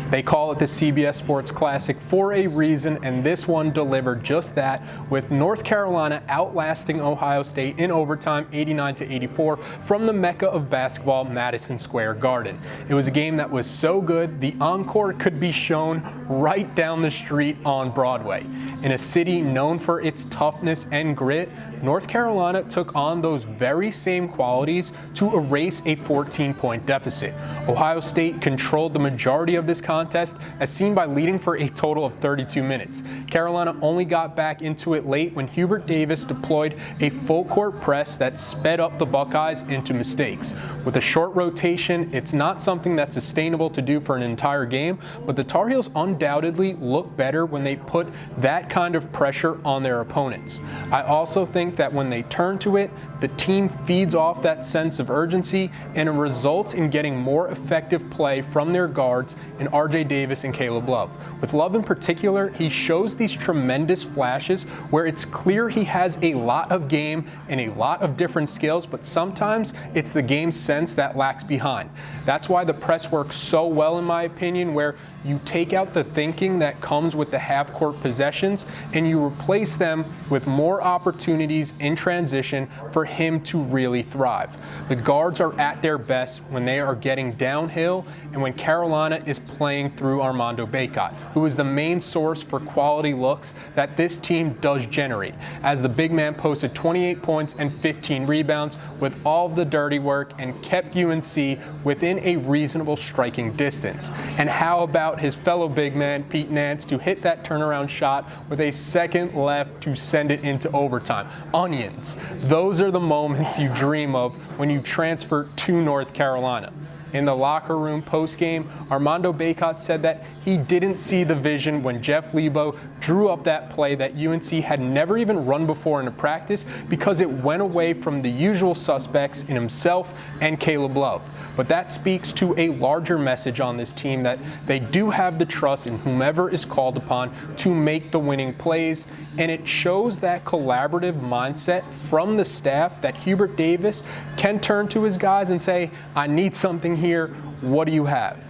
They call it the CBS Sports Classic for a reason, and this one delivered just that, with North Carolina outlasting Ohio State in overtime 89-84 from the mecca of basketball, Madison Square Garden. It was a game that was so good, the encore could be shown right down the street on Broadway. In a city known for its toughness and grit, North Carolina took on those very same qualities to erase a 14-point deficit. Ohio State controlled the majority of this contest, as seen by leading for a total of 32 minutes. Carolina only got back into it late when Hubert Davis deployed a full-court press that sped up the Buckeyes into mistakes. With a short rotation, it's not something that's sustainable to do for an entire game, but the Tar Heels undoubtedly look better when they put that kind of pressure on their opponents. I also think that when they turn to it, the team feeds off that sense of urgency, and it results in getting more effective play from their guards in R.J. Davis and Caleb Love. With Love in particular, he shows these tremendous flashes where it's clear he has a lot of game and a lot of different skills, but sometimes it's the game sense that lacks behind. That's why the press works so well, in my opinion, where you take out the thinking that comes with the half-court possessions and you replace them with more opportunities in transition for him to really thrive. The guards are at their best when they are getting downhill and when Carolina is playing through Armando Bacot, who is the main source for quality looks that this team does generate, as the big man posted 28 points and 15 rebounds with all of the dirty work and kept UNC within a reasonable striking distance. And how about his fellow big man, Pete Nance, to hit that turnaround shot with a second left to send it into overtime? Onions. Those are the moments you dream of when you transfer to North Carolina. In the locker room post-game, Armando Bacot said that he didn't see the vision when Jeff Lebo drew up that play that UNC had never even run before in a practice because it went away from the usual suspects in himself and Caleb Love. But that speaks to a larger message on this team, that they do have the trust in whomever is called upon to make the winning plays, and it shows that collaborative mindset from the staff that Hubert Davis can turn to his guys and say, I need something here, what do you have?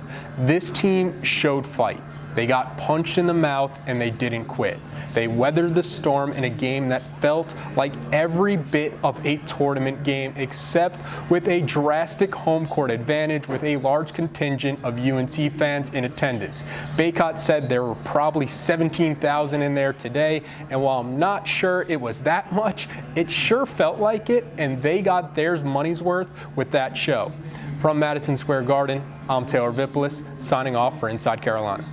This team showed fight. They got punched in the mouth and they didn't quit. They weathered the storm in a game that felt like every bit of a tournament game, except with a drastic home court advantage with a large contingent of UNC fans in attendance. Bacot said there were probably 17,000 in there today, and while I'm not sure it was that much, it sure felt like it, and they got theirs money's worth with that show. From Madison Square Garden, I'm Taylor Vippolis, signing off for Inside Carolina.